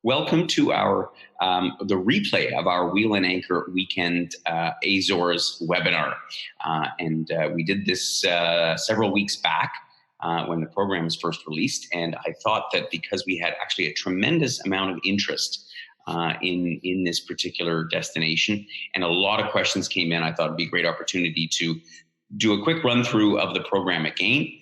Welcome to our the replay of our Wheel and Anchor Weekend Azores webinar. We did this several weeks back when the program was first released. And I thought that because we had actually a tremendous amount of interest in this particular destination, and a lot of questions came in, I thought it'd be a great opportunity to do a quick run through of the program again,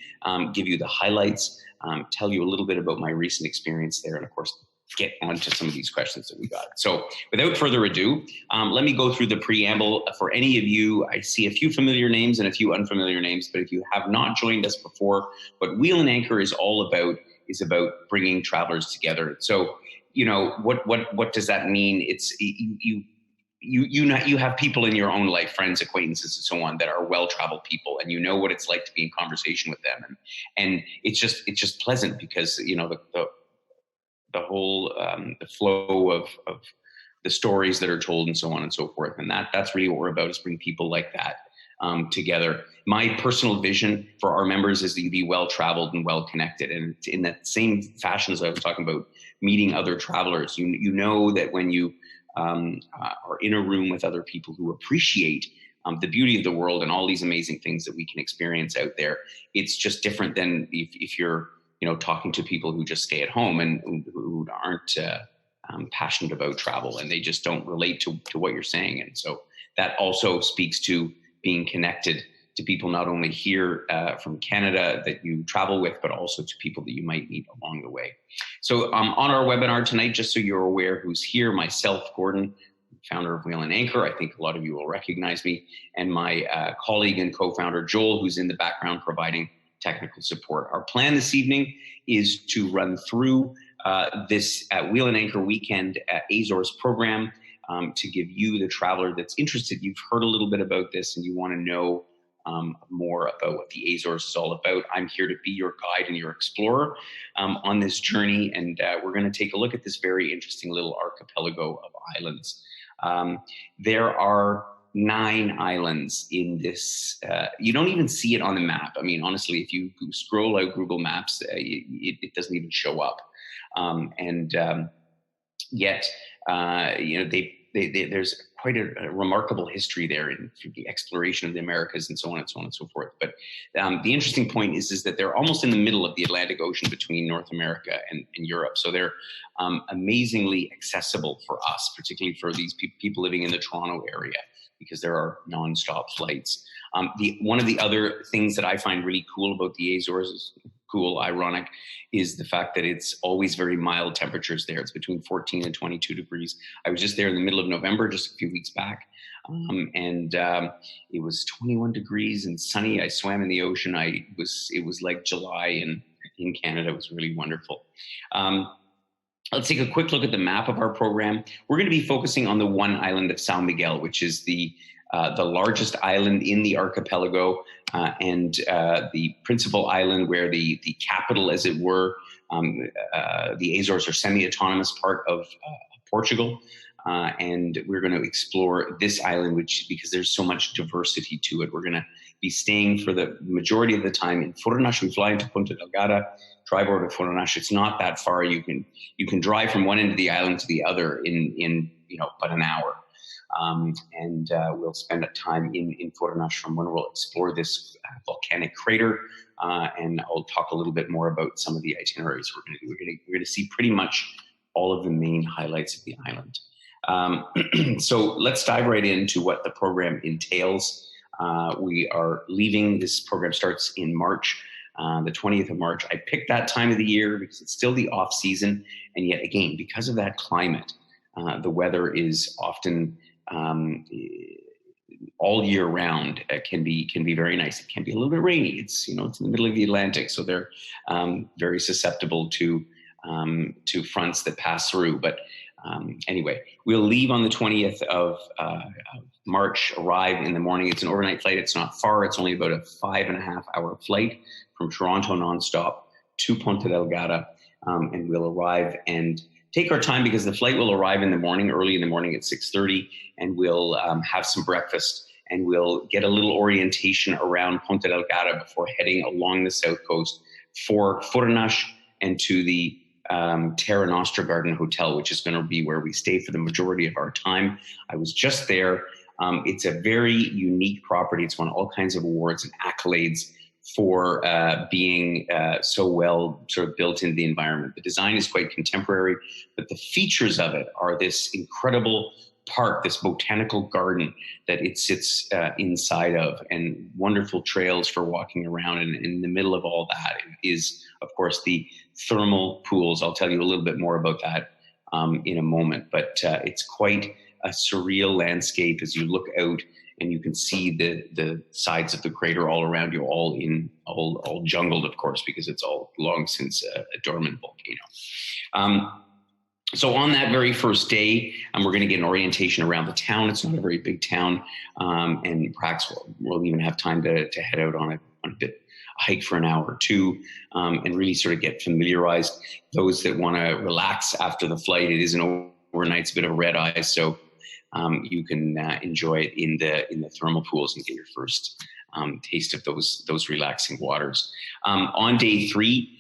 give you the highlights, tell you a little bit about my recent experience there, and of course, get onto some of these questions that we got. So without further ado, let me go through the preamble. For any of you, I see a few familiar names and a few unfamiliar names, but if you have not joined us before, what Wheel and Anchor is all about is about bringing travelers together. So, you know, what does that mean? It's you have people in your own life, friends, acquaintances, and so on, that are well-traveled people, and you know what it's like to be in conversation with them, and it's just pleasant because you know the whole the flow of the stories that are told and so on and so forth, and that's really what we're about, is bring people like that together. My personal vision for our members is that you be well-traveled and well-connected, and in that same fashion as I was talking about meeting other travelers, you know that when you are in a room with other people who appreciate the beauty of the world and all these amazing things that we can experience out there, it's just different than if you're talking to people who just stay at home and who aren't passionate about travel, and they just don't relate to what you're saying. And so that also speaks to being connected to people not only here from Canada that you travel with, but also to people that you might meet along the way. So on our webinar tonight, just so you're aware who's here, myself, Gordon, founder of Wheel and Anchor. I think a lot of you will recognize me, and my colleague and co-founder, Joel, who's in the background providing technical support. Our plan this evening is to run through this Wheel and Anchor Weekend Azores program to give you, the traveler that's interested, you've heard a little bit about this and you want to know more about what the Azores is all about. I'm here to be your guide and your explorer on this journey, and we're going to take a look at this very interesting little archipelago of islands. There are 9 islands in this. You don't even see it on the map. I mean, honestly, if you scroll out Google Maps, it doesn't even show up. Yet, there's quite a remarkable history there in the exploration of the Americas and so on and so on and so forth. But the interesting point is that they're almost in the middle of the Atlantic Ocean between North America and Europe. So they're amazingly accessible for us, particularly for these people living in the Toronto area, because there are nonstop flights. One of the other things that I find really cool about the Azores, is ironic, is the fact that it's always very mild temperatures there. It's between 14 and 22 degrees. I was just there in the middle of November, just a few weeks back, and it was 21 degrees and sunny. I swam in the ocean. It was like July in Canada. It was really wonderful. Let's take a quick look at the map of our program. We're going to be focusing on the one island of São Miguel, which is the largest island in the archipelago, and the principal island where the capital, as it were. The Azores are semi-autonomous part of Portugal, and we're going to explore this island, because there's so much diversity to it. We're going to be staying for the majority of the time in Furnas. We fly into Ponta Delgada, drive over to Furnas. It's not that far. You can drive from one end of the island to the other in about an hour. We'll spend a time in Furnas from when we'll explore this volcanic crater, and I'll talk a little bit more about some of the itineraries we're going to do. We're going to see pretty much all of the main highlights of the island. So let's dive right into what the program entails. We are leaving. This program starts in March, the 20th of March. I picked that time of the year because it's still the off season, and yet again, because of that climate, the weather is often all year round can be very nice. It can be a little bit rainy. It's in the middle of the Atlantic, so they're very susceptible to fronts that pass through. But anyway, we'll leave on the 20th of March, arrive in the morning. It's an overnight flight. It's not far. It's only about a 5.5-hour flight from Toronto nonstop to Ponta Delgada, and we'll arrive and take our time, because the flight will arrive in the morning, early in the morning at 6:30, and we'll have some breakfast, and we'll get a little orientation around Ponta Delgada before heading along the south coast for Furnas and to the Terra Nostra Garden Hotel, which is going to be where we stay for the majority of our time. I was just there. It's a very unique property. It's won all kinds of awards and accolades for being so well sort of built into the environment. The design is quite contemporary, but the features of it are this incredible park, this botanical garden that it sits inside of, and wonderful trails for walking around. And in the middle of all that is, of course, the thermal pools. I'll tell you a little bit more about that in a moment, but it's quite a surreal landscape as you look out and you can see the sides of the crater all around you, all jungled, of course, because it's all long since a dormant volcano. So on that very first day, we're going to get an orientation around the town. It's not a very big town, and perhaps we'll even have time to head out on a hike for an hour or two, and really sort of get familiarized. Those that want to relax after the flight, it is an overnight, it's a bit of a red eye, so you can enjoy it in the thermal pools and get your first taste of those relaxing waters. On day 3,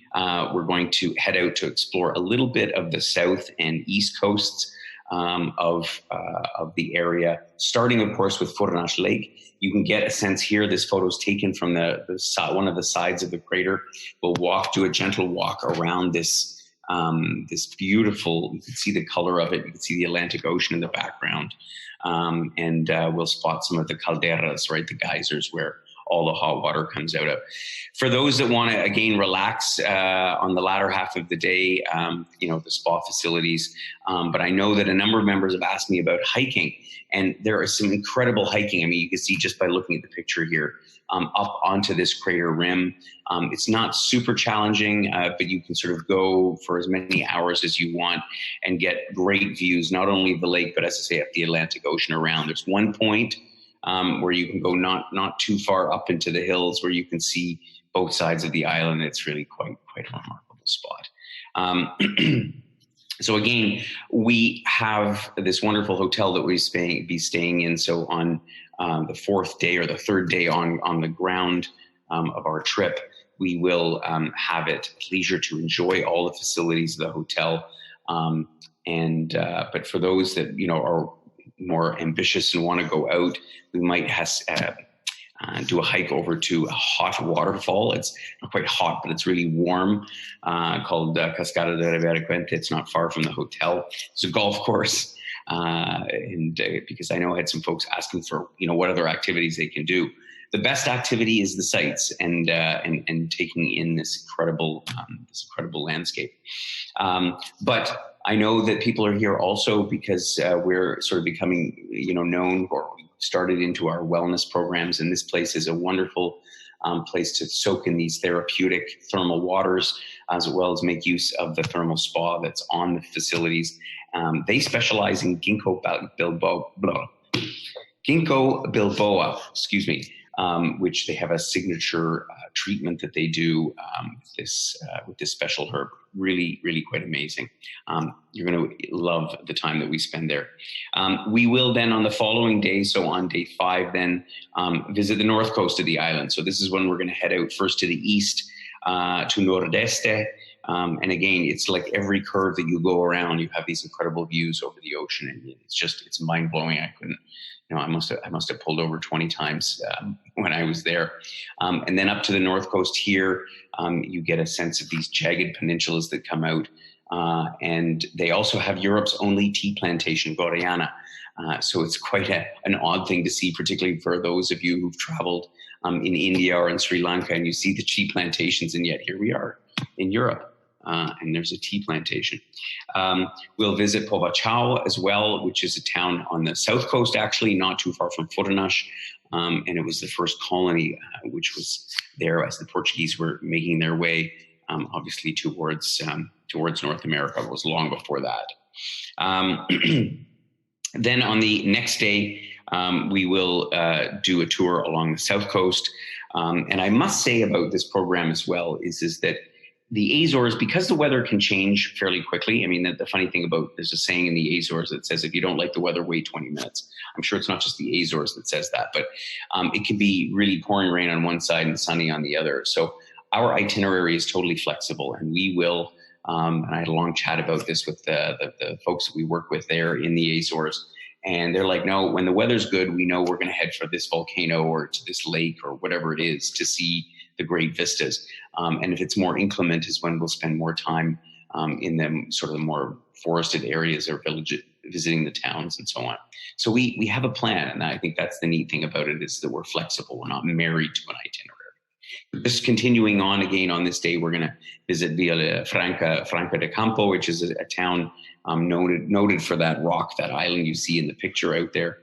we're going to head out to explore a little bit of the south and east coasts of the area, starting, of course, with Furnas Lake. You can get a sense here. This photo is taken from one of the sides of the crater. We'll do a gentle walk around this beautiful. You can see the color of it. You can see the Atlantic Ocean in the background, and we'll spot some of the calderas, right, the geysers where all the hot water comes out of. For those that want to, again, relax on the latter half of the day, the spa facilities. But I know that a number of members have asked me about hiking, and there is some incredible hiking. I mean, you can see just by looking at the picture here, up onto this crater rim. It's not super challenging, but you can sort of go for as many hours as you want and get great views, not only of the lake, but as I say, of the Atlantic Ocean around. There's one point where you can go not too far up into the hills where you can see both sides of the island. It's really quite a remarkable spot. So again, we have this wonderful hotel that we'll be staying in. So on the 4th day or the 3rd day on the ground of our trip, we will have it at leisure to enjoy all the facilities of the hotel. But for those that are more ambitious and want to go out, we might do a hike over to a hot waterfall. It's not quite hot, but it's really warm, called Cascada de Rivera Quente. It's not far from the hotel. It's a golf course, because I know I had some folks asking for what other activities they can do. The best activity is the sights and taking in this incredible landscape. But I know that people are here also because we're sort of becoming, known, or started into our wellness programs. And this place is a wonderful place to soak in these therapeutic thermal waters, as well as make use of the thermal spa that's on the facilities. They specialize in ginkgo biloba, which they have a signature treatment that they do with this special herb. Really, really quite amazing. You're going to love the time that we spend there. We will then on the following day, so on day 5, then visit the north coast of the island. So this is when we're going to head out first to the east, to Nordeste. And again, it's like every curve that you go around, you have these incredible views over the ocean, and it's mind blowing. I must have pulled over 20 times when I was there. And then up to the north coast here, you get a sense of these jagged peninsulas that come out. And they also have Europe's only tea plantation, Goriana. So it's quite an odd thing to see, particularly for those of you who've traveled in India or in Sri Lanka, and you see the tea plantations, and yet here we are in Europe. And there's a tea plantation. We'll visit Povachao as well, which is a town on the south coast, actually, not too far from Furnas. And it was the first colony which was there as the Portuguese were making their way, obviously, towards North America. It was long before that. Then on the next day, we will do a tour along the south coast. And I must say about this program as well is that the Azores, because the weather can change fairly quickly. I mean, the funny thing about, there's a saying in the Azores that says, if you don't like the weather, wait 20 minutes. I'm sure it's not just the Azores that says that, but it can be really pouring rain on one side and sunny on the other. So our itinerary is totally flexible, and we will And I had a long chat about this with the folks that we work with there in the Azores. And they're like, no, when the weather's good, we know we're going to head for this volcano or to this lake or whatever it is to see the great vistas. And if it's more inclement is when we'll spend more time in the sort of the more forested areas or villages, visiting the towns and so on. So we have a plan. And I think that's the neat thing about it, is that we're flexible. We're not married to an itinerary. Just continuing on again on this day, we're going to visit Villa Franca de Campo, which is a town noted for that rock, that island you see in the picture out there.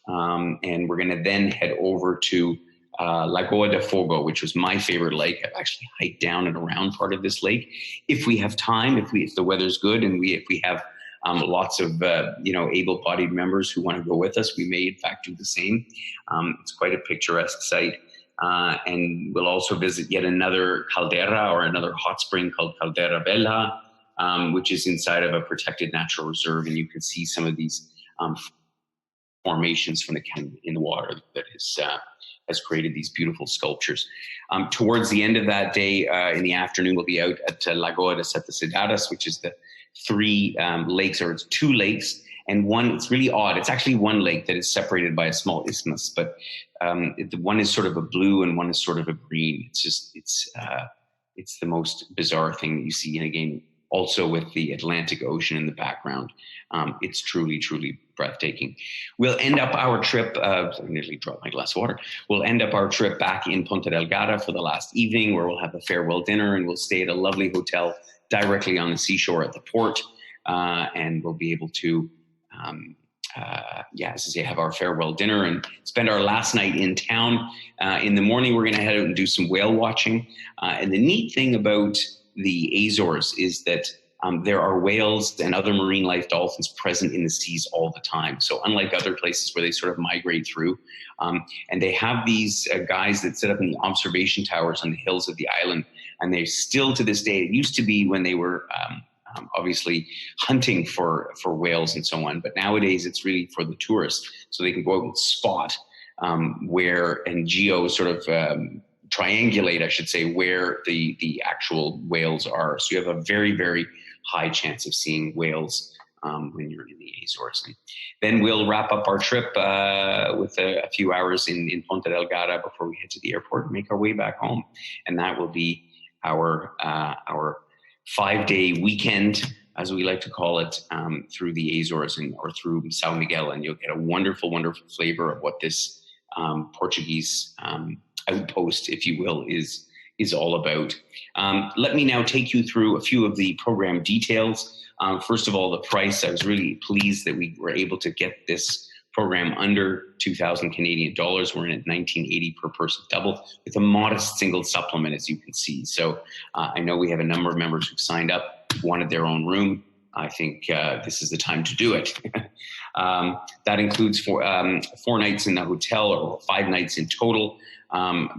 And we're going to then head over to Lagoa de Fogo, which was my favorite lake. I've actually hiked down and around part of this lake. If we have time, if the weather's good, and if we have lots of able-bodied members who want to go with us, we may in fact do the same. It's quite a picturesque site. And we'll also visit yet another caldera, or another hot spring called Caldera Bella, which is inside of a protected natural reserve. And you can see some of these formations from the canyon in the water that has created these beautiful sculptures. Towards the end of that day, in the afternoon, we'll be out at Lagoa de Sete Cidades, which is the three lakes, or it's two lakes. And one, it's really odd. It's actually one lake that is separated by a small isthmus, but one is sort of a blue and one is sort of a green. It's the most bizarre thing that you see. And again, also with the Atlantic Ocean in the background, it's truly, truly breathtaking. We'll end up our trip, I nearly dropped my glass of water. We'll end up our trip back in Ponta Delgada for the last evening, where we'll have a farewell dinner, and we'll stay at a lovely hotel directly on the seashore at the port. And we'll be able to, as I say, have our farewell dinner and spend our last night in town. In the morning, we're going to head out and do some whale watching. And the neat thing about the Azores is that there are whales and other marine life dolphins present in the seas all the time. So unlike other places where they sort of migrate through, and they have these guys that sit up in the observation towers on the hills of the island, and they still to this day, it used to be when they were obviously hunting for whales and so on, but nowadays it's really for the tourists, so they can go out and spot where, and geo sort of triangulate, I should say, where the actual whales are. So you have a very, very high chance of seeing whales when you're in the Azores. And then we'll wrap up our trip with a few hours in Ponta Delgada before we head to the airport and make our way back home. And that will be our 5-day weekend, as we like to call it, through the Azores or through São Miguel. And you'll get a wonderful, wonderful flavor of what this Portuguese outpost, if you will, is all about. Let me now take you through a few of the program details. First of all, the price. I was really pleased that we were able to get this program under 2,000 Canadian dollars. We're in at 1980 per person double, with a modest single supplement, as you can see. So I know we have a number of members who've signed up, wanted their own room. I think this is the time to do it. That includes four nights in the hotel, or 5 nights in total,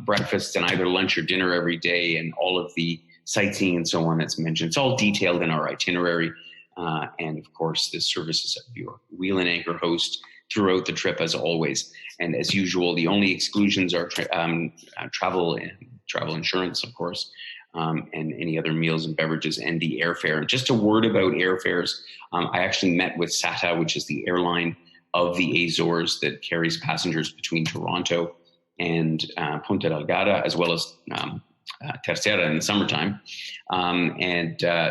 breakfast and either lunch or dinner every day, and all of the sightseeing and so on that's mentioned. It's all detailed in our itinerary. And of course, the services of your Wheel and Anchor host throughout the trip, as always. And as usual, the only exclusions are travel insurance, of course, and any other meals and beverages, and the airfare. And just a word about airfares. I actually met with SATA, which is the airline of the Azores that carries passengers between Toronto and Ponta Delgada, as well as Terceira in the summertime.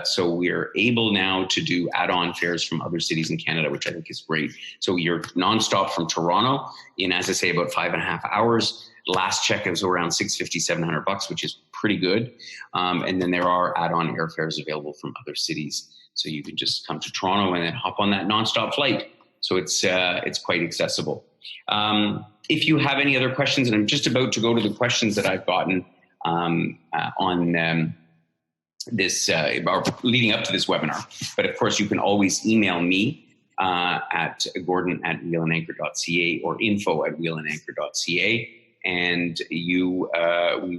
So we're able now to do add-on fares from other cities in Canada, which I think is great. So you're nonstop from Toronto in, as I say, about 5.5 hours. Last check is around $650-700, which is pretty good. And then there are add-on airfares available from other cities. So you can just come to Toronto and then hop on that nonstop flight. So it's quite accessible. If you have any other questions, and I'm just about to go to the questions that I've gotten on this, or leading up to this webinar. But of course, you can always email me at gordon@wheelandanchor.ca or info@wheelandanchor.ca, and we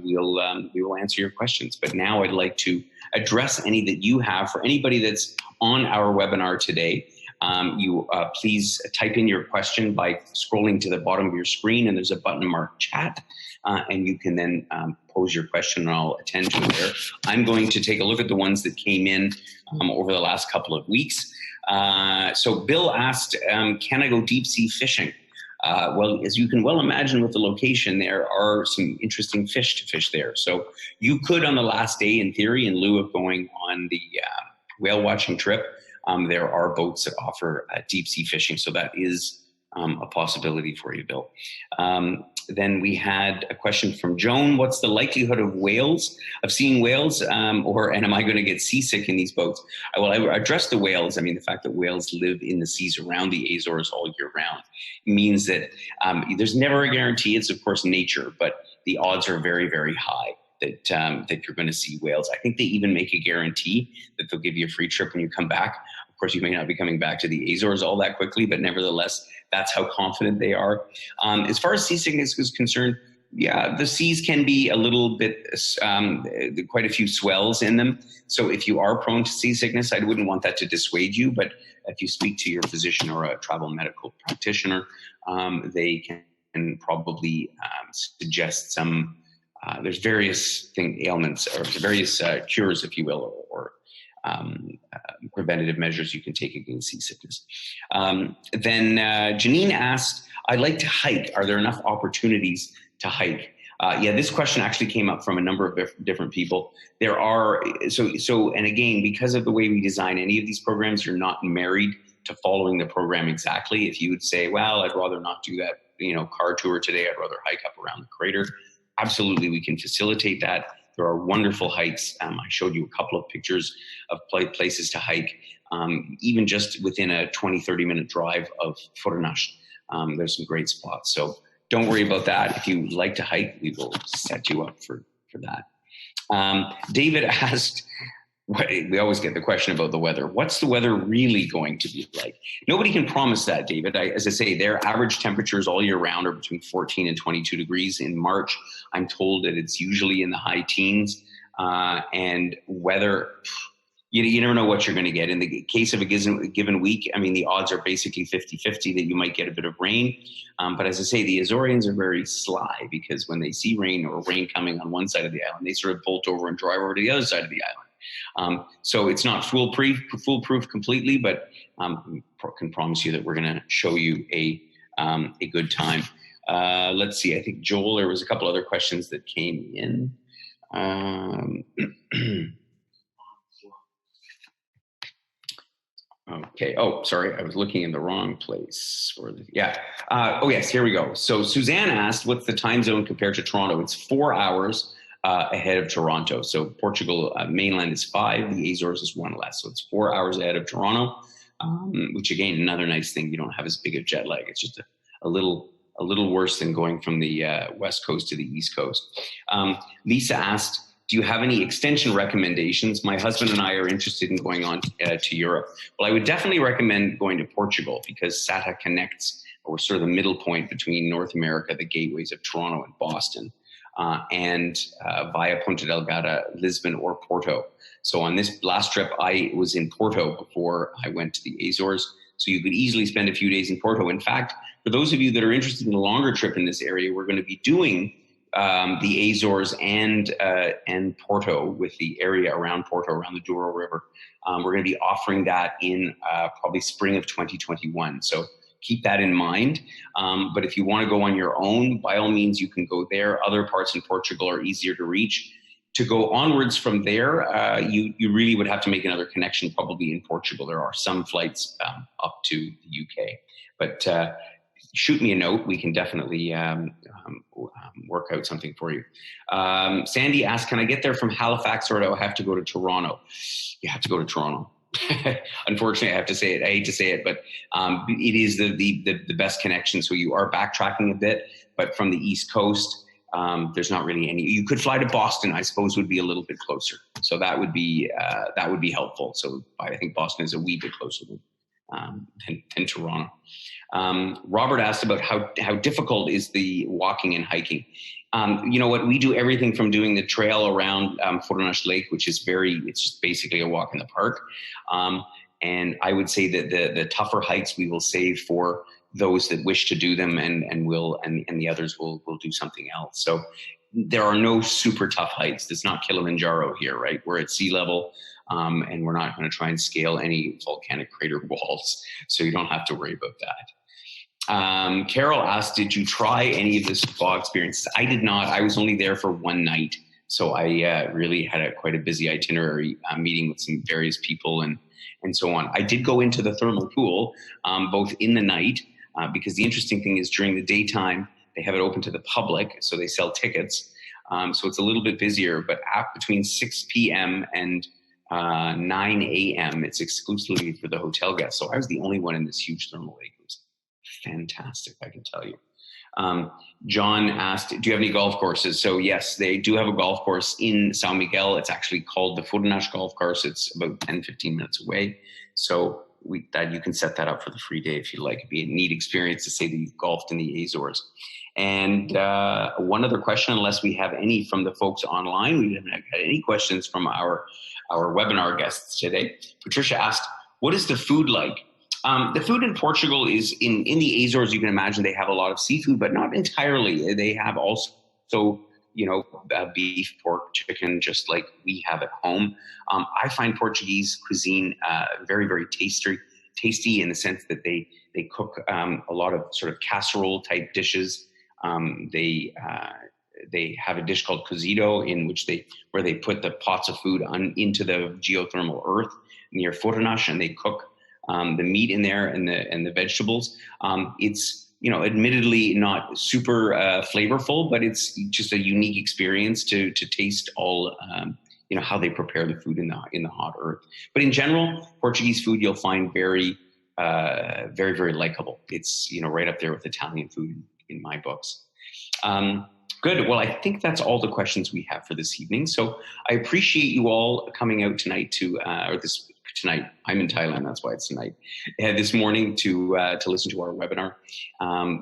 will answer your questions. But now I'd like to address any that you have for anybody that's on our webinar today. You please type in your question by scrolling to the bottom of your screen, and there's a button marked chat, and you can then pose your question and I'll attend to it there. I'm going to take a look at the ones that came in over the last couple of weeks. So Bill asked, can I go deep sea fishing? Well, as you can well imagine with the location, there are some interesting fish to fish there. So you could, on the last day, in theory, in lieu of going on the whale watching trip, there are boats that offer deep sea fishing. So that is a possibility for you, Bill. Then we had a question from Joan. What's the likelihood of seeing whales, and am I going to get seasick in these boats? Well, I addressed the whales. I mean, the fact that whales live in the seas around the Azores all year round means that there's never a guarantee. It's, of course, nature, but the odds are very, very high that you're going to see whales. I think they even make a guarantee that they'll give you a free trip when you come back. Of course, you may not be coming back to the Azores all that quickly, but nevertheless, that's how confident they are. As far as seasickness is concerned, yeah, the seas can be a little bit, quite a few swells in them. So if you are prone to seasickness, I wouldn't want that to dissuade you. But if you speak to your physician or a travel medical practitioner, they can probably suggest some, there's various ailments or various cures, if you will, or preventative measures you can take against seasickness. Then Janine asked, I'd like to hike. Are there enough opportunities to hike? Yeah, this question actually came up from a number of different people. There are, and again, because of the way we design any of these programs, you're not married to following the program exactly. If you would say, well, I'd rather not do that, car tour today, I'd rather hike up around the crater. Absolutely, we can facilitate that. There are wonderful hikes. I showed you a couple of pictures of places to hike, even just within a 20, 30-minute drive of Furnas. There's some great spots. So don't worry about that. If you like to hike, we will set you up for that. David asked, we always get the question about the weather. What's the weather really going to be like? Nobody can promise that, David. As I say, their average temperatures all year round are between 14 and 22 degrees. In March, I'm told that it's usually in the high teens. And weather, you never know what you're going to get. In the case of a given week, I mean, the odds are basically 50-50 that you might get a bit of rain. But as I say, the Azorians are very sly because when they see rain or rain coming on one side of the island, they sort of bolt over and drive over to the other side of the island. So it's not foolproof completely, but can promise you that we're going to show you a good time. Let's see. I think Joel, there was a couple other questions that came in. Okay. Oh, sorry. I was looking in the wrong place. Oh, yes. Here we go. So Suzanne asked, what's the time zone compared to Toronto? It's 4 hours ahead of Toronto. So Portugal mainland is 5. The Azores is 1 less. So it's 4 hours ahead of Toronto, which again, another nice thing. You don't have as big a jet lag. It's just a little worse than going from the West Coast to the East Coast. Lisa asked, do you have any extension recommendations? My husband and I are interested in going on to Europe. Well, I would definitely recommend going to Portugal because SATA connects, or sort of the middle point between North America, the gateways of Toronto and Boston, and via Ponta Delgada, Lisbon, or Porto. So on this last trip, I was in Porto before I went to the Azores. So you could easily spend a few days in Porto. In fact, for those of you that are interested in a longer trip in this area, we're going to be doing the Azores and Porto, with the area around Porto, around the Douro River. We're going to be offering that in probably spring of 2021. So keep that in mind. But if you want to go on your own, by all means, you can go there. Other parts in Portugal are easier to reach. To go onwards from there, you really would have to make another connection probably in Portugal. There are some flights up to the UK. But shoot me a note. We can definitely work out something for you. Sandy asked, can I get there from Halifax or do I have to go to Toronto? You have to go to Toronto. Unfortunately, I have to say it. I hate to say it, but it is the best connection. So you are backtracking a bit, but from the East Coast, there's not really any. You could fly to Boston, I suppose, would be a little bit closer. So that would be helpful. So I think Boston is a wee bit closer than Toronto. Robert asked about how difficult is the walking and hiking. You know what? We do everything from doing the trail around Furnas Lake, which is it's just basically a walk in the park. And I would say that the tougher hikes we will save for those that wish to do them, and the others will do something else. So there are no super tough heights. It's not Kilimanjaro here, right? We're at sea level, and we're not going to try and scale any volcanic crater walls. So you don't have to worry about that. Carol asked, did you try any of the spa experiences? I did not. I was only there for one night. So I really had quite a busy itinerary, meeting with some various people and so on. I did go into the thermal pool, both in the night, because the interesting thing is during the daytime, they have it open to the public, so they sell tickets. So it's a little bit busier, but between 6 p.m. and 9 a.m., it's exclusively for the hotel guests. So I was the only one in this huge thermal lake. It was fantastic, I can tell you. John asked, do you have any golf courses? So yes, they do have a golf course in San Miguel. It's actually called the Furnas Golf Course. It's about 10, 15 minutes away. So you can set that up for the free day if you like. It'd be a neat experience to say that you've golfed in the Azores. And one other question, unless we have any from the folks online, we haven't had any questions from our webinar guests today. Patricia asked, what is the food like? The food in Portugal is in the Azores. You can imagine they have a lot of seafood, but not entirely. They have also, beef, pork, chicken, just like we have at home. I find Portuguese cuisine very, very tasty in the sense that they cook a lot of sort of casserole type dishes. They have a dish called cozido, where they put the pots of food into the geothermal earth near Furnas, and they cook the meat in there and the vegetables. It's admittedly not super flavorful, but it's just a unique experience to taste all how they prepare the food in the hot earth. But in general, Portuguese food you'll find very very, very likable. It's right up there with Italian food in my books. Good. Well, I think that's all the questions we have for this evening. So I appreciate you all coming out tonight tonight. I'm in Thailand. That's why it's tonight. This morning to listen to our webinar.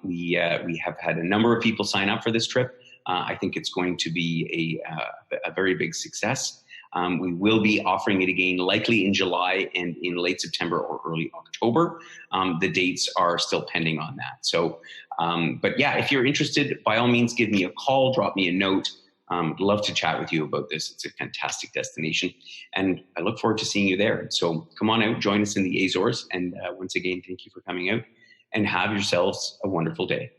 We have had a number of people sign up for this trip. I think it's going to be a very big success. We will be offering it again, likely in July and in late September or early October. The dates are still pending on that. So, but yeah, if you're interested, by all means, give me a call, drop me a note. Love to chat with you about this. It's a fantastic destination, and I look forward to seeing you there. So come on out, join us in the Azores. And once again, thank you for coming out, and have yourselves a wonderful day.